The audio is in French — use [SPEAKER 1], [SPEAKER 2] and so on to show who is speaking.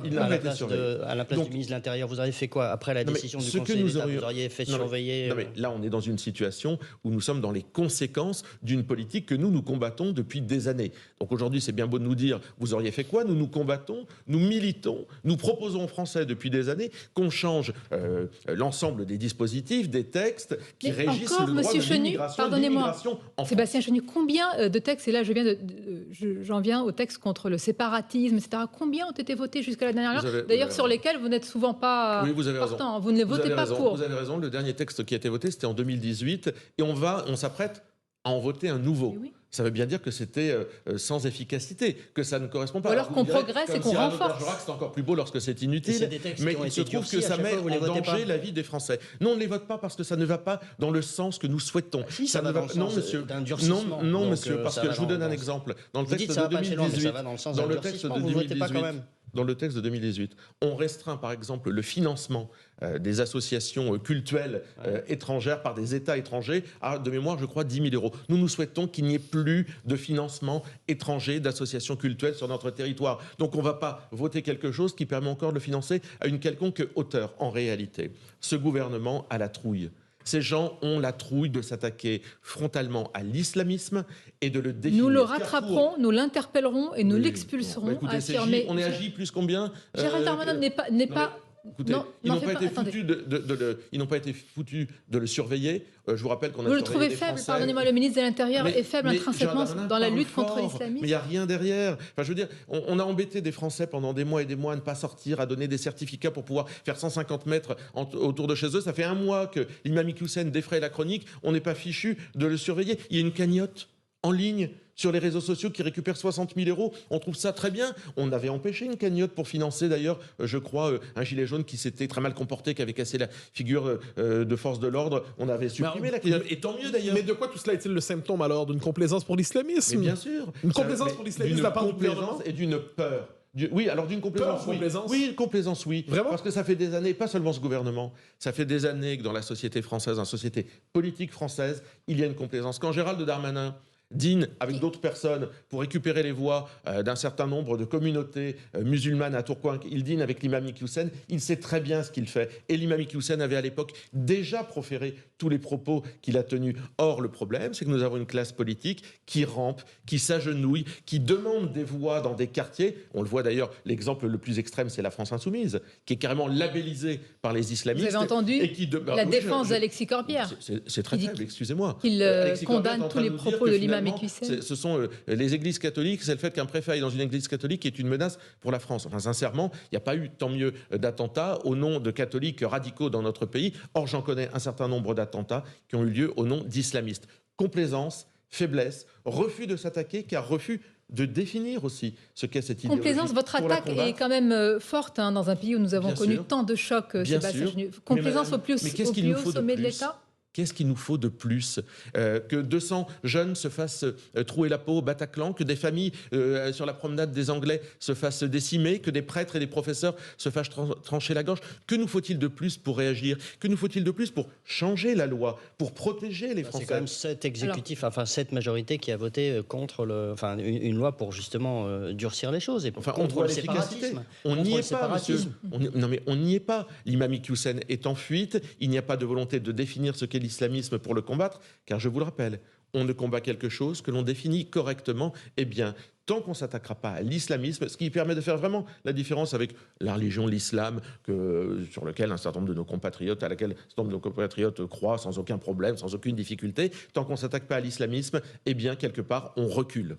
[SPEAKER 1] Il n'a
[SPEAKER 2] à
[SPEAKER 1] pas
[SPEAKER 2] la
[SPEAKER 1] été
[SPEAKER 2] place,
[SPEAKER 1] surveillé.
[SPEAKER 2] à la place
[SPEAKER 1] Donc,
[SPEAKER 2] du ministre de l'Intérieur, vous auriez fait quoi après la
[SPEAKER 1] non, mais
[SPEAKER 2] décision du
[SPEAKER 1] ce que
[SPEAKER 2] Conseil
[SPEAKER 1] nous
[SPEAKER 2] d'État?
[SPEAKER 1] aurions...
[SPEAKER 2] Vous auriez fait
[SPEAKER 1] Non,
[SPEAKER 2] surveiller
[SPEAKER 1] non, mais là, on est dans une situation où nous sommes dans les conséquences d'une politique que nous combattons depuis des années. Donc aujourd'hui, c'est bien beau de nous dire, vous auriez fait quoi? Nous combattons, nous militons, nous proposons aux Français depuis des années qu'on change l'ensemble des dispositifs, des textes qui
[SPEAKER 3] Mais
[SPEAKER 1] régissent
[SPEAKER 3] encore,
[SPEAKER 1] le droit
[SPEAKER 3] Monsieur
[SPEAKER 1] de
[SPEAKER 3] Chenu,
[SPEAKER 1] l'immigration
[SPEAKER 3] pardonnez-moi,
[SPEAKER 1] en France.
[SPEAKER 3] Sébastien Chenu, combien de textes, et là j'en viens au texte contre le séparatisme, etc., combien ont été votés jusqu'à la dernière heure, d'ailleurs sur lesquels vous n'êtes souvent pas
[SPEAKER 1] oui, vous avez
[SPEAKER 3] partant,
[SPEAKER 1] raison.
[SPEAKER 3] vous ne les votez pas pour.
[SPEAKER 1] Vous avez raison, le dernier texte qui a été voté, c'était en 2018, et on s'apprête à en voter un nouveau.
[SPEAKER 3] Oui.
[SPEAKER 1] Ça veut bien dire que c'était sans efficacité, que ça ne correspond pas.
[SPEAKER 3] Alors qu'on progresse et qu'on renforce.
[SPEAKER 1] C'est encore plus beau lorsque c'est inutile, mais il se trouve que ça met en danger la vie des Français. Non, on ne les vote pas parce que ça ne va pas dans le sens que nous souhaitons.
[SPEAKER 2] Si, ça va dans le
[SPEAKER 1] non,
[SPEAKER 2] sens
[SPEAKER 1] monsieur.
[SPEAKER 2] d'un durcissement.
[SPEAKER 1] Non,
[SPEAKER 2] Donc,
[SPEAKER 1] monsieur, parce que je vous donne un exemple. Dans le
[SPEAKER 2] vous dites
[SPEAKER 1] texte
[SPEAKER 2] ça
[SPEAKER 1] de
[SPEAKER 2] va pas assez loin, mais
[SPEAKER 1] 2018,
[SPEAKER 2] ça va dans le sens
[SPEAKER 1] dans
[SPEAKER 2] d'un
[SPEAKER 1] le texte de
[SPEAKER 2] durcissement. Vous votez pas quand
[SPEAKER 1] 2018,
[SPEAKER 2] même.
[SPEAKER 1] dans le texte de 2018, on restreint par exemple le financement des associations cultuelles étrangères par des États étrangers à, de mémoire, je crois, 10 000 euros. Nous souhaitons qu'il n'y ait plus de financement étranger d'associations cultuelles sur notre territoire. Donc on ne va pas voter quelque chose qui permet encore de le financer à une quelconque hauteur. En réalité, ce gouvernement a la trouille. Ces gens ont la trouille de s'attaquer frontalement à l'islamisme et de le définir.
[SPEAKER 3] Nous le rattraperons, nous l'interpellerons et nous l'expulserons.
[SPEAKER 1] Bah, écoutez, on est agi plus combien
[SPEAKER 3] Gérald Darmanin n'est pas...
[SPEAKER 1] Écoutez, ils n'ont pas été foutus de le surveiller. Je vous rappelle qu'on a surveillé
[SPEAKER 3] Vous le trouvez
[SPEAKER 1] des
[SPEAKER 3] faible,
[SPEAKER 1] Français.
[SPEAKER 3] pardonnez-moi, le ministre de l'Intérieur est faible intrinsèquement dans la lutte contre l'islamisme.
[SPEAKER 1] Mais il n'y a rien derrière. Enfin, je veux dire, on a embêté des Français pendant des mois et des mois à ne pas sortir, à donner des certificats pour pouvoir faire 150 mètres autour de chez eux. Ça fait un mois que l'imam Iqiyoussen défraye la chronique. On n'est pas fichu de le surveiller. Il y a une cagnotte en ligne sur les réseaux sociaux qui récupère 60 000 euros. On trouve ça très bien. On avait empêché une cagnotte pour financer d'ailleurs, je crois, un gilet jaune qui s'était très mal comporté, qui avait cassé la figure de force de l'ordre. On avait supprimé la cagnotte. Et tant mieux d'ailleurs.
[SPEAKER 4] Mais de quoi tout cela est-il le symptôme alors? D'une complaisance pour l'islamisme?
[SPEAKER 1] Mais bien sûr.
[SPEAKER 4] Une complaisance pour l'islamisme de la part du gouvernement?
[SPEAKER 1] Et d'une peur. Oui, alors d'une complaisance, oui. Oui, une complaisance, oui.
[SPEAKER 4] Vraiment?
[SPEAKER 1] Parce que ça fait des années, pas seulement ce gouvernement, ça fait des années que dans la société française, dans la société politique française, il y a une complaisance. Quand Gérald Darmanin dîne avec d'autres personnes pour récupérer les voix d'un certain nombre de communautés musulmanes à Tourcoing. Il dîne avec l'imam Iqiyoussen. Il sait très bien ce qu'il fait. Et l'imam Iqiyoussen avait à l'époque déjà proféré tous les propos qu'il a tenus. Or, le problème, c'est que nous avons une classe politique qui rampe, qui s'agenouille, qui demande des voix dans des quartiers. On le voit d'ailleurs, l'exemple le plus extrême, c'est la France Insoumise, qui est carrément labellisée par les islamistes.
[SPEAKER 3] Vous avez entendu la défense d'Alexis Corbière?
[SPEAKER 1] C'est très faible, excusez-moi.
[SPEAKER 3] Il condamne tous les propos de l'imam.
[SPEAKER 1] Ce sont les églises catholiques, c'est le fait qu'un préfet aille dans une église catholique qui est une menace pour la France. Enfin, sincèrement, il n'y a pas eu tant mieux d'attentats au nom de catholiques radicaux dans notre pays. Or, j'en connais un certain nombre d'attentats qui ont eu lieu au nom d'islamistes. Complaisance, faiblesse, refus de s'attaquer, car refus de définir aussi ce qu'est cette idéologie.
[SPEAKER 3] Complaisance, votre attaque est quand même forte dans un pays où nous avons connu tant de chocs, Sébastien Chenu. Complaisance au plus haut sommet de l'État?
[SPEAKER 1] Qu'est-ce qu'il nous faut de plus que 200 jeunes se fassent trouer la peau au Bataclan, que des familles sur la promenade des Anglais se fassent décimer, que des prêtres et des professeurs se fassent trancher la gorge? Que nous faut-il de plus pour réagir? Que nous faut-il de plus pour changer la loi, pour protéger les Français?
[SPEAKER 2] C'est quand même cet exécutif, cette majorité qui a voté contre une loi pour justement durcir les choses et contre le séparatisme.
[SPEAKER 1] On n'y est pas, monsieur. Non mais on n'y est pas. L'imam Iqiyoussen est en fuite. Il n'y a pas de volonté de définir ce qu'est l'islamisme pour le combattre, car je vous le rappelle, on ne combat quelque chose que l'on définit correctement et bien. Tant qu'on ne s'attaquera pas à l'islamisme, ce qui permet de faire vraiment la différence avec la religion, l'islam, sur lequel un certain nombre de nos compatriotes, à laquelle un certain nombre de nos compatriotes croient sans aucun problème, sans aucune difficulté, tant qu'on ne s'attaque pas à l'islamisme, eh bien, quelque part, on recule.